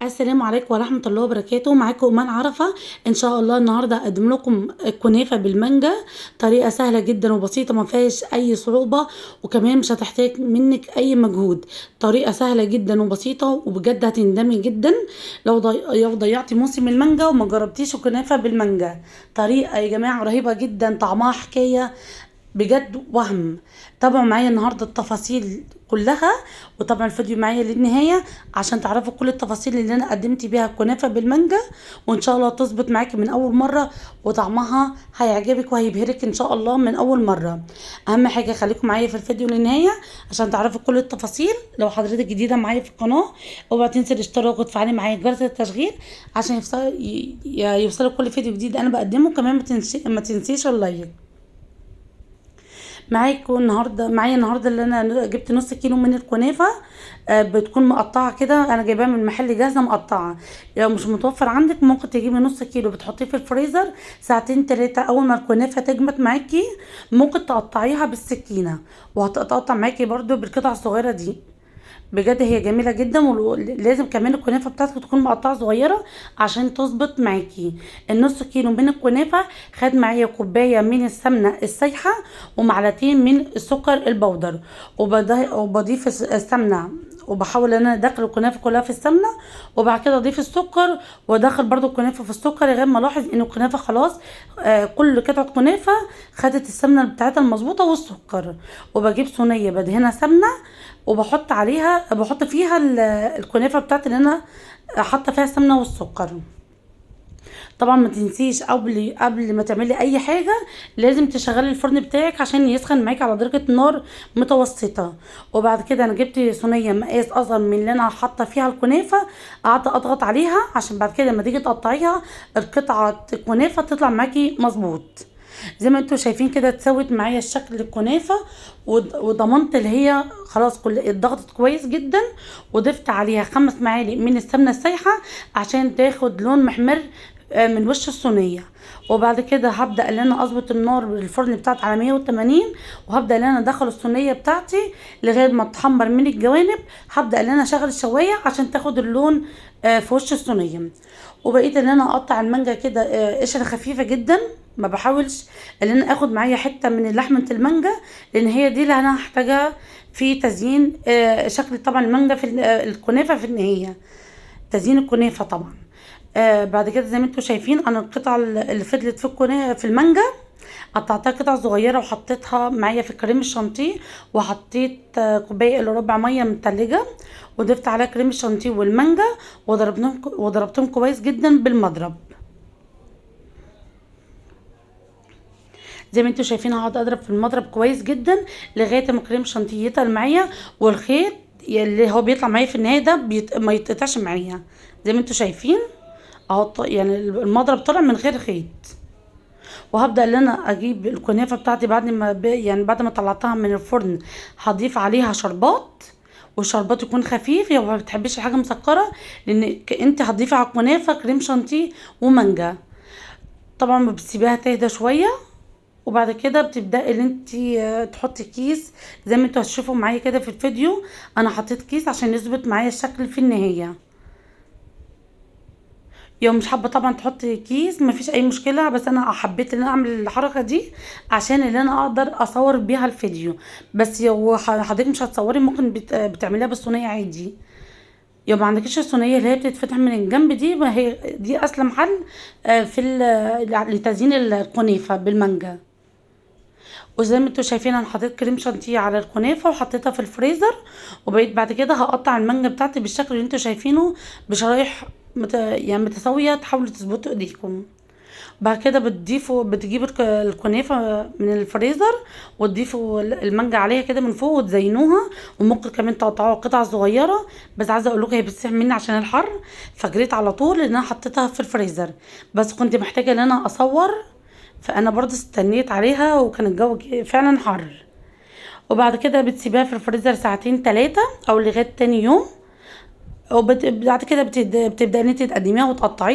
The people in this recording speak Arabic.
السلام عليكم ورحمة الله وبركاته. معاكم إيمان عرفة. إن شاء الله النهاردة أقدم لكم الكنافة بالمانجا. طريقة سهلة جدا وبسيطة، ما فيهاش أي صعوبة، وكمان مش هتحتاج منك أي مجهود. طريقة سهلة جدا وبسيطة، وبجد هتندمي جدا لو ضيعتي موسم المانجا وما جربتيش الكنافة بالمانجا. طريقة يا جماعة رهيبة جدا، طعمها حكاية بجد وهم. تابعوا معايا النهارده التفاصيل كلها، وطبعا الفيديو معايا للنهايه عشان تعرفوا كل التفاصيل اللي انا قدمت بيها الكنافه بالمانجا، وان شاء الله تظبط معاكي من اول مره، وطعمها هيعجبك وهيبهرك ان شاء الله من اول مره. اهم حاجه خليكم معايا في الفيديو للنهايه عشان تعرفوا كل التفاصيل. لو حضرتك جديده معايا في القناه، اوعي تنسي الاشتراك وتفعلي معايا جرس التشغيل عشان يوصلك كل فيديو جديد انا بقدمه. كمان ما تنسيش اللايك. معايا النهارده اللي انا جبت نص كيلو من الكنافه. بتكون مقطعه كده، انا جايباها من محل جاهزه مقطعه. لو مش متوفر عندك ممكن تجيبي نص كيلو بتحطيه في الفريزر ساعتين 3. اول ما الكنافه تجمد معاكي ممكن تقطعيها بالسكينه، وهتقطع معاكي برده بالقطع الصغيره دي. بجد هي جميله جدا، ولازم كمان الكنافه بتاعتك تكون مقطعه صغيره عشان تظبط معاكي. النص كيلو من الكنافه خد معايا كوبايه من السمنه السايحه ومعلقتين من السكر البودر، وبضيف السمنه، وبحاول ان انا ادخل الكنافه كلها في السمنه، وبعد كده اضيف السكر وادخل برده الكنافه في السكر لغايه ما الاحظ ان الكنافه خلاص كل قطعه كنافه خدت السمنه بتاعتها المظبوطه والسكر. وبجيب صينيه بدهنها سمنه، بحط فيها الكنافه بتاعتي اللي انا حاطه فيها السمنه والسكر. طبعا ما تنسيش قبل ما تعملي اي حاجه لازم تشغلي الفرن بتاعك عشان يسخن معاكي على درجه نار متوسطه. وبعد كده انا جبت صينيه مقاس اصغر من اللي انا حاطه فيها الكنافه، قعدت اضغط عليها عشان بعد كده لما تيجي تقطعيها القطعه الكنافه تطلع معاكي مظبوط. زي ما انتوا شايفين كده اتسوت معايا الشكل الكنافه، وضمنت اللي هي خلاص كل اتضغطت كويس جدا. وضفت عليها 5 معالق من السمنه السايحه عشان تاخد لون محمر من وش الصينيه. وبعد كده هبدا ان انا اظبط النار الفرن بتاعتي على 180، وهبدا ان انا ادخل الصينيه بتاعتي لغايه ما تحمر من الجوانب. هبدا ان انا اشغل الشوايه عشان تاخد اللون في وش الصينيه. وبقيت ان انا اقطع المانجا كده قشره خفيفه جدا، ما بحاولش ان انا اخد معايا حته من لحمه المانجا، لان هي دي اللي انا هحتاجها في تزيين شكل طبعا المانجا في الكنافه في النهايه، تزيين الكنافه طبعا. بعد كده زي ما انتم شايفين انا القطعه اللي فضلت في الكنافه في المانجا قطعتها قطع صغيره وحطيتها معايا في كريم الشانتيه، وحطيت كوبايه الا ربع ميه متلجه، وضفت عليها كريم الشانتيه والمانجا وضربتهم كويس جدا بالمضرب. زي ما انتوا شايفين هقعد اضرب في المضرب كويس جدا لغايه ما كريم شانتيه يتقل معايا، والخيط اللي هو بيطلع معايا في النهايه ده ما يتقطعش معايا. زي ما انتوا شايفين اهو، يعني المضرب طلع من غير خيط. وهبدا ان انا اجيب الكنافه بتاعتي بعد ما يعني بعد ما طلعتها من الفرن هضيف عليها شربات، والشربات يكون خفيف. لو ما بتحبيش الحاجه مسكره، لان انت هتضيفي على الكنافه كريم شانتيه ومانجا. طبعا بتسيبيها تهدى شويه، وبعد كده بتبداي ان انت تحطي كيس زي ما انتوا هتشوفوا معايا كده في الفيديو. انا حطيت كيس عشان يظبط معايا الشكل في النهايه. يوم مش حابه طبعا تحطي كيس مفيش اي مشكله، بس انا حبيت ان انا اعمل الحركه دي عشان ان انا اقدر اصور بيها الفيديو. بس لو حضرتك مش هتصوري ممكن بتعمليها بالصينيه عادي. يوم ما عندكيش الصينيه اللي هي بتتفتح من الجنب دي، ما هي دي اسلم حل لتزيين الكنافه بالمانجا. وزي ما انتوا شايفين انا حطيت كريم شانتيه على الكنافه وحطيتها في الفريزر. وبقيت بعد كده هقطع المانجا بتاعتي بالشكل اللي انتوا شايفينه بشرايح يعني متساويه، تحاولوا تظبطوا ايديكم. بعد كده بتجيبوا الكنافه من الفريزر وتضيفوا المانجا عليها كده من فوق وتزينوها، وممكن كمان تقطعوها قطع صغيره. بس عايزه اقول لكم هي بتسيح مني عشان الحر، فجريت على طول ان انا حطيتها في الفريزر. بس كنت محتاجه ان انا اصور، فانا برضه استنيت عليها وكان الجو فعلا حر. وبعد كده بتسيبيها في الفريزر ساعتين 3 او لغايه تاني يوم. وبعد كده بتبدأ ان انت تقدميها وتقطعيها.